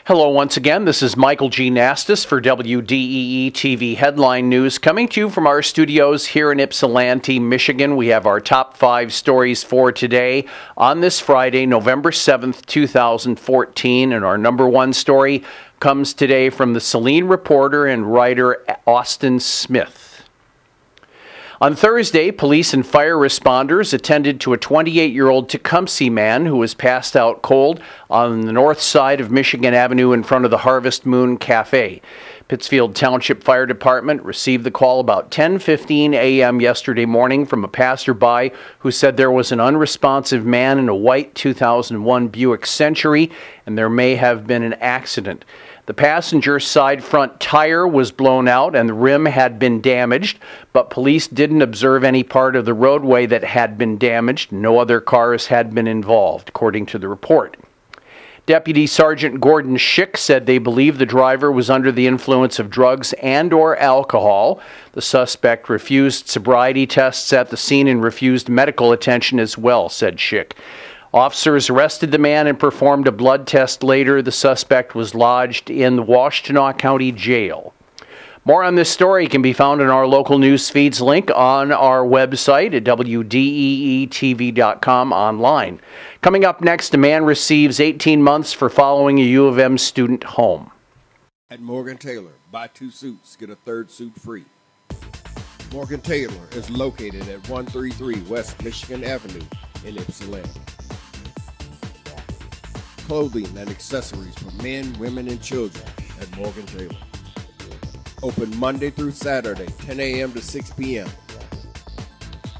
Hello once again, this is Michael G. Nastos for WDEE-TV Headline News, coming to you from our studios here in Ypsilanti, Michigan. We have our top 5 stories for today on this Friday, November 7th, 2014, and our number 1 story comes today from the Saline reporter and writer Austin Smith. On Thursday, police and fire responders attended to a 28-year-old Tecumseh man who was passed out cold on the north side of Michigan Avenue in front of the Harvest Moon Cafe. Pittsfield Township Fire Department received the call about 10:15 a.m. yesterday morning from a passerby who said there was an unresponsive man in a white 2001 Buick Century and there may have been an accident. The passenger side front tire was blown out and the rim had been damaged, but police didn't observe any part of the roadway that had been damaged. No other cars had been involved, according to the report. Deputy Sergeant Gordon Schick said they believe the driver was under the influence of drugs and/or alcohol. The suspect refused sobriety tests at the scene and refused medical attention as well, said Schick. Officers arrested the man and performed a blood test later. The suspect was lodged in the Washtenaw County Jail. More on this story can be found in our local news feeds link on our website at WDEE-TV.com online. Coming up next, a man receives 18 months for following a U of M student home. At Morgan Taylor, buy 2 suits, get a 3rd suit free. Morgan Taylor is located at 133 West Michigan Avenue in Ypsilanti. Clothing and accessories for men, women, and children at Morgan Taylor. Open Monday through Saturday, 10 a.m. to 6 p.m.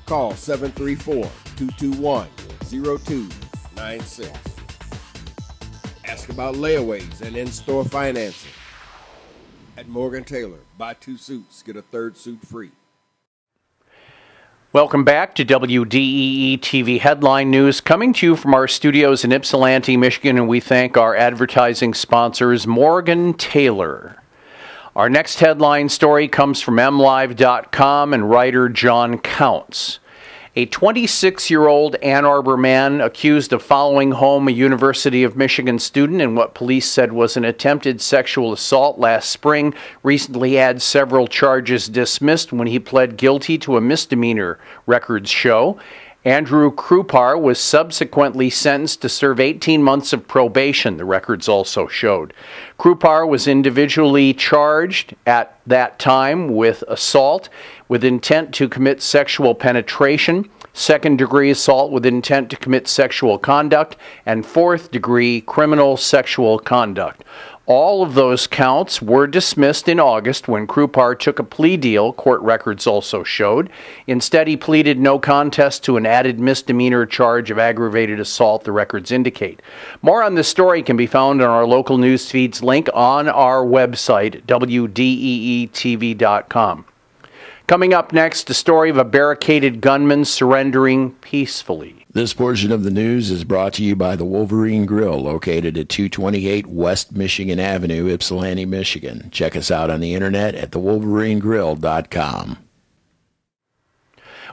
Call 734-221-0296. Ask about layaways and in-store financing. At Morgan Taylor, buy 2 suits, get a 3rd suit free. Welcome back to WDEE-TV Headline News, coming to you from our studios in Ypsilanti, Michigan, and we thank our advertising sponsors, Morgan Taylor. Our next headline story comes from MLive.com and writer John Counts. A 26-year-old Ann Arbor man accused of following home a University of Michigan student in what police said was an attempted sexual assault last spring recently had several charges dismissed when he pled guilty to a misdemeanor, records show. Andrew Krupar was subsequently sentenced to serve 18 months of probation, the records also showed. Krupar was individually charged at that time with assault with intent to commit sexual penetration, second-degree assault with intent to commit sexual conduct, and fourth-degree criminal sexual conduct. All of those counts were dismissed in August when Krupar took a plea deal, court records also showed. Instead, he pleaded no contest to an added misdemeanor charge of aggravated assault, the records indicate. More on this story can be found on our local news feeds link on our website, WDEE-TV.com. Coming up next, the story of a barricaded gunman surrendering peacefully. This portion of the news is brought to you by the Wolverine Grill, located at 228 West Michigan Avenue, Ypsilanti, Michigan. Check us out on the internet at thewolverinegrill.com.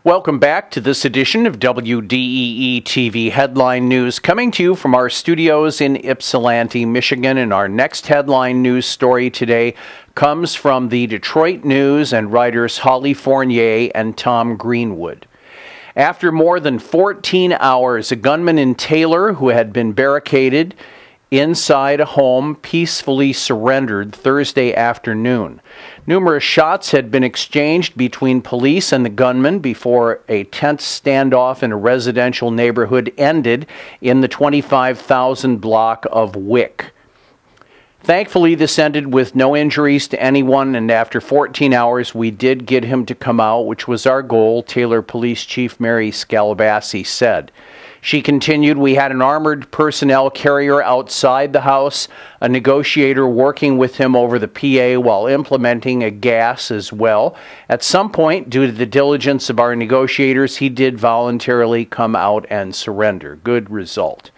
Welcome back to this edition of WDEE-TV Headline News, coming to you from our studios in Ypsilanti, Michigan. And our next headline news story today comes from the Detroit News and writers Holly Fournier and Tom Greenwood. After more than 14 hours, a gunman in Taylor who had been barricaded inside a home peacefully surrendered Thursday afternoon. Numerous shots had been exchanged between police and the gunman before a tense standoff in a residential neighborhood ended in the 25,000 block of Wick. Thankfully, this ended with no injuries to anyone, and after 14 hours, we did get him to come out, which was our goal, Taylor Police Chief Mary Scalabassi said. She continued, we had an armored personnel carrier outside the house, a negotiator working with him over the PA while implementing a gas as well. At some point, due to the diligence of our negotiators, he did voluntarily come out and surrender. Good result.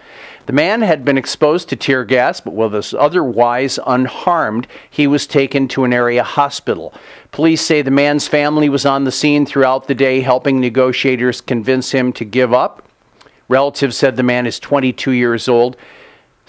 The man had been exposed to tear gas, but was otherwise unharmed. He was taken to an area hospital. Police say the man's family was on the scene throughout the day, helping negotiators convince him to give up. Relatives said the man is 22 years old.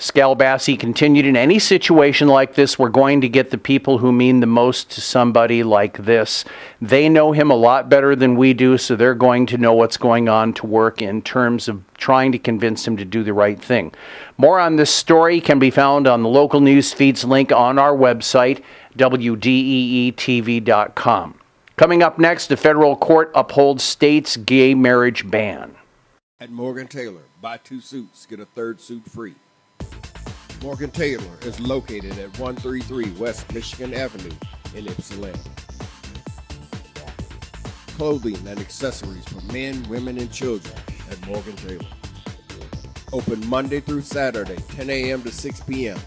Scalabassi continued, in any situation like this, we're going to get the people who mean the most to somebody like this. They know him a lot better than we do, so they're going to know what's going on to work in terms of trying to convince him to do the right thing. More on this story can be found on the local news feeds link on our website, WDEE-TV.com. Coming up next, a federal court upholds state's gay marriage ban. At Morgan Taylor, buy 2 suits, get a 3rd suit free. Morgan Taylor is located at 133 West Michigan Avenue in Ypsilanti. Clothing and accessories for men, women, and children at Morgan Taylor. Open Monday through Saturday, 10 a.m. to 6 p.m.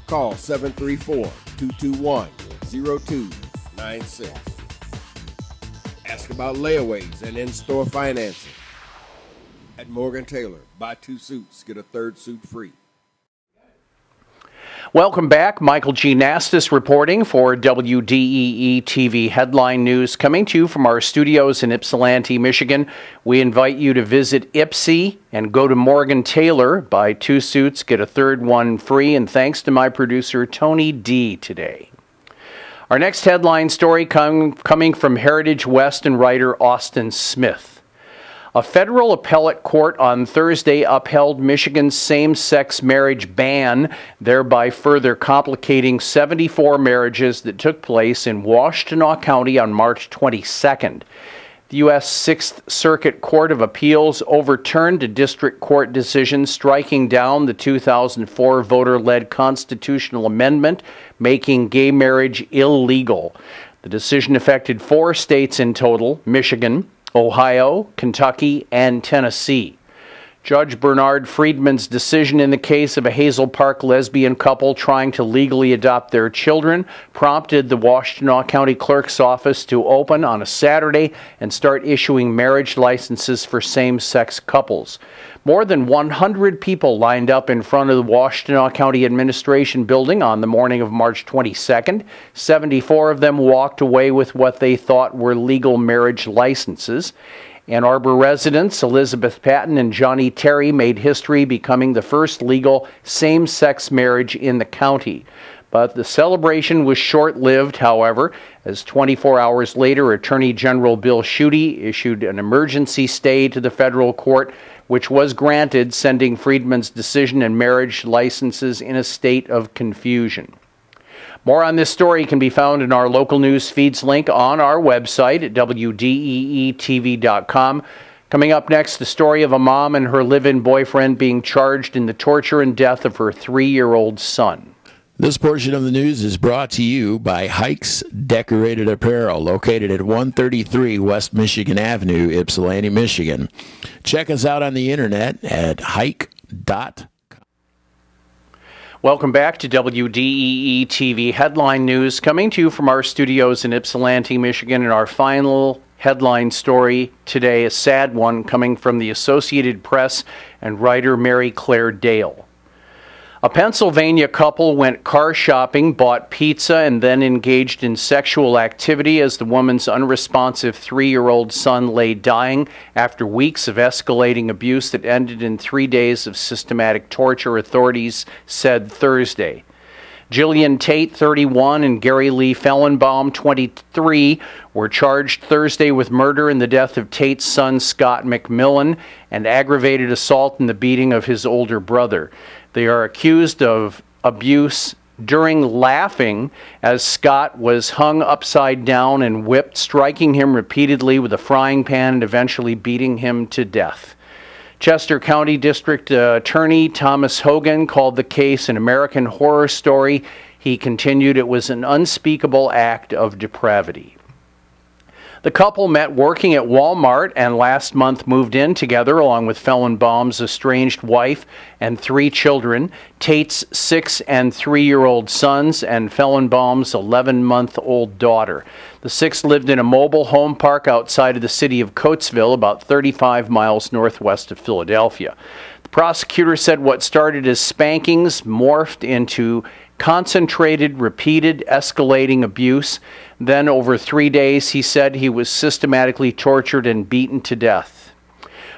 Call 734-221-0296. Ask about layaways and in-store financing. At Morgan Taylor, buy 2 suits, get a 3rd suit free. Welcome back. Michael G. Nastos reporting for WDEE-TV Headline News, coming to you from our studios in Ypsilanti, Michigan. We invite you to visit Ypsi and go to Morgan Taylor, buy 2 suits, get a 3rd one free, and thanks to my producer, Tony D. today. Our next headline story coming from Heritage West and writer Austin Smith. A federal appellate court on Thursday upheld Michigan's same-sex marriage ban, thereby further complicating 74 marriages that took place in Washtenaw County on March 22nd. The U.S. Sixth Circuit Court of Appeals overturned a district court decision striking down the 2004 voter-led constitutional amendment making gay marriage illegal. The decision affected 4 states in total: Michigan, Ohio, Kentucky, and Tennessee. Judge Bernard Friedman's decision in the case of a Hazel Park lesbian couple trying to legally adopt their children prompted the Washtenaw County Clerk's office to open on a Saturday and start issuing marriage licenses for same-sex couples. More than 100 people lined up in front of the Washtenaw County Administration Building on the morning of March 22nd. 74 of them walked away with what they thought were legal marriage licenses. Ann Arbor residents Elizabeth Patton and Johnny Terry made history, becoming the first legal same-sex marriage in the county. But the celebration was short-lived, however, as 24 hours later, Attorney General Bill Schuette issued an emergency stay to the federal court, which was granted, sending Friedman's decision and marriage licenses in a state of confusion. More on this story can be found in our local news feeds link on our website at WDEE-TV.com. Coming up next, the story of a mom and her live-in boyfriend being charged in the torture and death of her 3-year-old son. This portion of the news is brought to you by Hikes Decorated Apparel, located at 133 West Michigan Avenue, Ypsilanti, Michigan. Check us out on the internet at hike.com. Welcome back to WDEE-TV Headline News, coming to you from our studios in Ypsilanti, Michigan. And our final headline story today, a sad one, coming from the Associated Press and writer Mary Claire Dale. A Pennsylvania couple went car shopping, bought pizza, and then engaged in sexual activity as the woman's unresponsive 3-year-old son lay dying after weeks of escalating abuse that ended in 3 days of systematic torture, authorities said Thursday. Jillian Tate, 31, and Gary Lee Fellenbaum, 23, were charged Thursday with murder in the death of Tate's son, Scott McMillan, and aggravated assault in the beating of his older brother. They are accused of abuse during laughing as Scott was hung upside down and whipped, striking him repeatedly with a frying pan and eventually beating him to death. Chester County District Attorney Thomas Hogan called the case an American horror story. He continued it was an unspeakable act of depravity. The couple met working at Walmart and last month moved in together along with Fellenbaum's estranged wife and 3 children, Tate's 6- and 3-year-old sons and Fellenbaum's 11-month-old daughter. The 6 lived in a mobile home park outside of the city of Coatesville, about 35 miles northwest of Philadelphia. The prosecutor said what started as spankings morphed into concentrated, repeated, escalating abuse. Then, over 3 days, he said he was systematically tortured and beaten to death.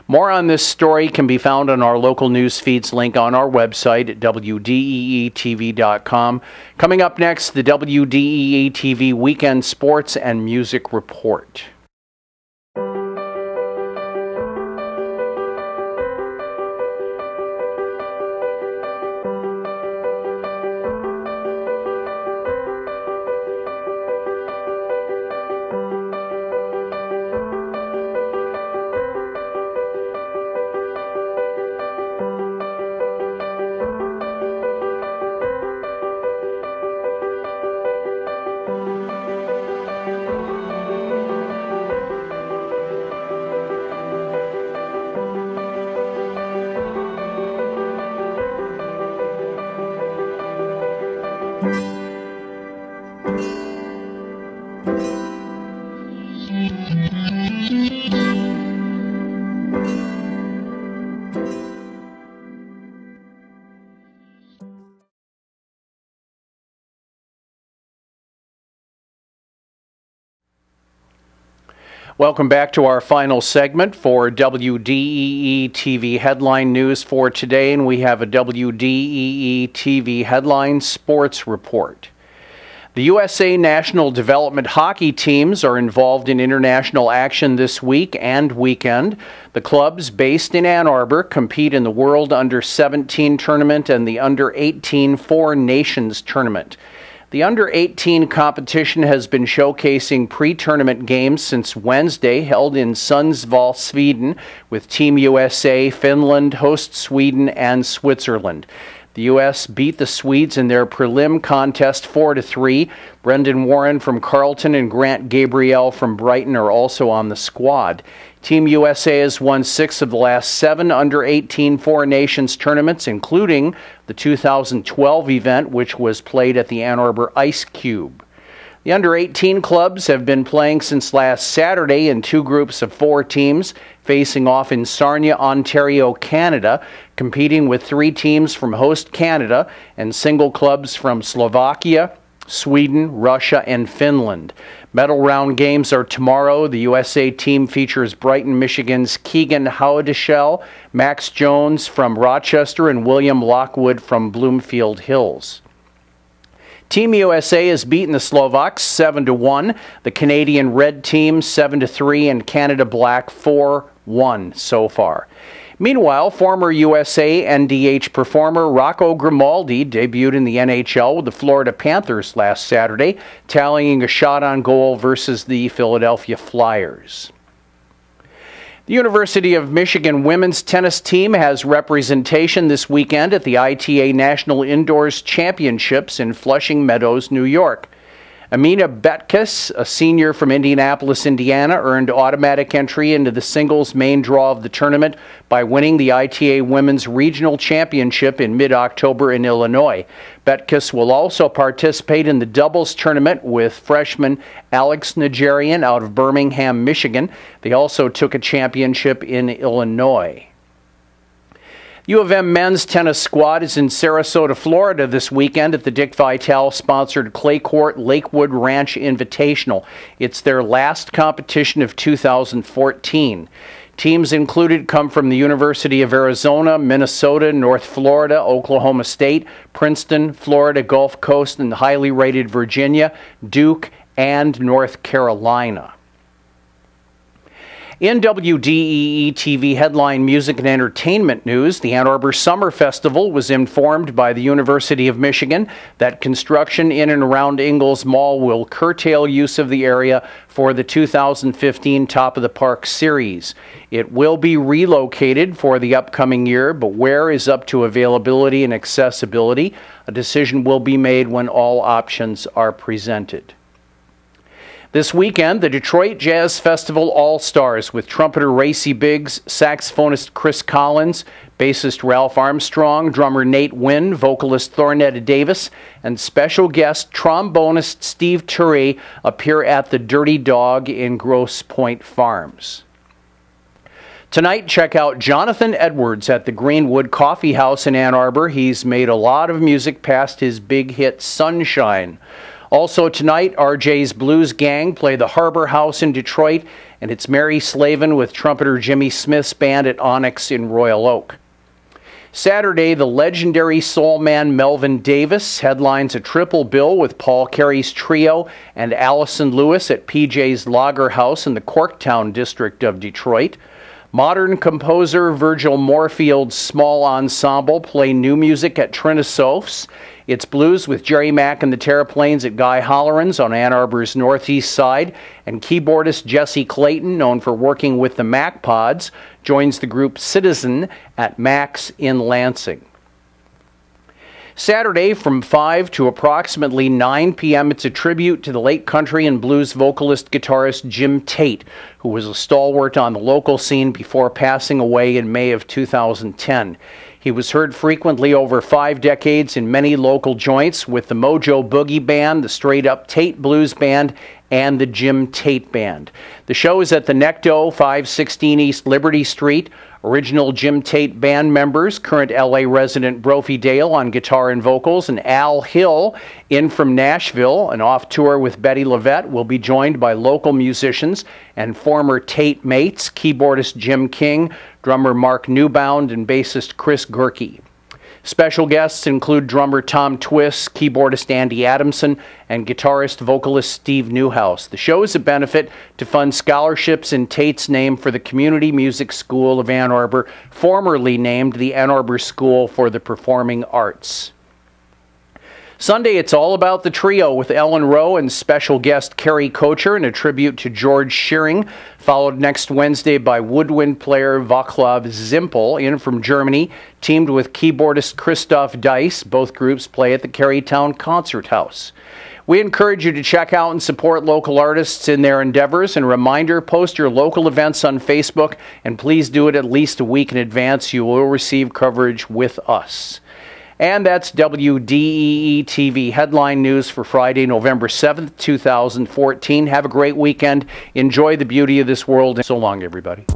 More on this story can be found on our local news feeds link on our website at WDEE-TV.com. Coming up next, the WDEE-TV Weekend Sports and Music Report. Welcome back to our final segment for WDEE-TV headline news for today, and we have a WDEE-TV headline sports report. The USA National Development Hockey teams are involved in international action this week and weekend. The clubs based in Ann Arbor compete in the World Under-17 tournament and the Under-18 Four Nations tournament. The Under-18 competition has been showcasing pre-tournament games since Wednesday, held in Sundsvall, Sweden, with Team USA, Finland, host Sweden, and Switzerland. The U.S. beat the Swedes in their prelim contest 4-3. Brendan Warren from Carleton and Grant Gabriel from Brighton are also on the squad. Team USA has won 6 of the last 7 Under-18 Four Nations tournaments, including the 2012 event, which was played at the Ann Arbor Ice Cube. The Under-18 clubs have been playing since last Saturday in 2 groups of 4 teams, facing off in Sarnia, Ontario, Canada, competing with 3 teams from host Canada and single clubs from Slovakia, Sweden, Russia, and Finland. Medal round games are tomorrow. The USA team features Brighton, Michigan's Keegan Howdeshell, Max Jones from Rochester, and William Lockwood from Bloomfield Hills. Team USA has beaten the Slovaks 7-1, the Canadian Red Team 7-3, and Canada Black 4-1 so far. Meanwhile, former USA NDH performer Rocco Grimaldi debuted in the NHL with the Florida Panthers last Saturday, tallying a shot on goal versus the Philadelphia Flyers. The University of Michigan women's tennis team has representation this weekend at the ITA National Indoors Championships in Flushing Meadows, New York. Amina Betkus, a senior from Indianapolis, Indiana, earned automatic entry into the singles main draw of the tournament by winning the ITA Women's Regional Championship in mid-October in Illinois. Betkus will also participate in the doubles tournament with freshman Alex Nigerian out of Birmingham, Michigan. They also took a championship in Illinois. U of M men's tennis squad is in Sarasota, Florida this weekend at the Dick Vitale-sponsored Clay Court Lakewood Ranch Invitational. It's their last competition of 2014. Teams included come from the University of Arizona, Minnesota, North Florida, Oklahoma State, Princeton, Florida Gulf Coast, and highly rated Virginia, Duke, and North Carolina. In WDEE-TV headline music and entertainment news, the Ann Arbor Summer Festival was informed by the University of Michigan that construction in and around Ingalls Mall will curtail use of the area for the 2015 Top of the Park series. It will be relocated for the upcoming year, but where is up to availability and accessibility. A decision will be made when all options are presented. This weekend, the Detroit Jazz Festival All-Stars with trumpeter Racy Biggs, saxophonist Chris Collins, bassist Ralph Armstrong, drummer Nate Wynn, vocalist Thornetta Davis, and special guest trombonist Steve Turre appear at the Dirty Dog in Grosse Pointe Farms. Tonight, check out Jonathan Edwards at the Greenwood Coffee House in Ann Arbor. He's made a lot of music past his big hit Sunshine. Also tonight, RJ's Blues Gang play the Harbor House in Detroit, and it's Mary Slavin with trumpeter Jimmy Smith's band at Onyx in Royal Oak. Saturday, the legendary soul man Melvin Davis headlines a triple bill with Paul Carey's Trio and Allison Lewis at PJ's Lager House in the Corktown district of Detroit. Modern composer Virgil Moorfield's small ensemble play new music at Trinisoph's. It's blues with Jerry Mack and the Terraplanes at Guy Holloran's on Ann Arbor's northeast side, and keyboardist Jesse Clayton, known for working with the Mac Pods, joins the group Citizen at Mac's in Lansing. Saturday from 5 to approximately 9 p.m. it's a tribute to the late country and blues vocalist guitarist Jim Tate, who was a stalwart on the local scene before passing away in May of 2010. He was heard frequently over 5 decades in many local joints with the Mojo Boogie Band, the Straight Up Tate Blues Band, and the Jim Tate Band. The show is at the Necto, 516 East Liberty Street. Original Jim Tate band members, current LA resident Brophy Dale on guitar and vocals, and Al Hill, in from Nashville and off tour with Betty Levette, will be joined by local musicians and former Tate mates, keyboardist Jim King, drummer Mark Newbound, and bassist Chris Gerke. Special guests include drummer Tom Twist, keyboardist Andy Adamson, and guitarist vocalist Steve Newhouse. The show is a benefit to fund scholarships in Tate's name for the Community Music School of Ann Arbor, formerly named the Ann Arbor School for the Performing Arts. Sunday, it's all about the trio with Ellen Rowe and special guest Kerry Kocher in a tribute to George Shearing, followed next Wednesday by woodwind player Vaclav Zimpel in from Germany, teamed with keyboardist Christoph Dice. Both groups play at the Carytown Concert House. We encourage you to check out and support local artists in their endeavors. And reminder, post your local events on Facebook, and please do it at least a week in advance. You will receive coverage with us. And that's WDEE-TV headline news for Friday, November 7th, 2014. Have a great weekend. Enjoy the beauty of this world. So long, everybody.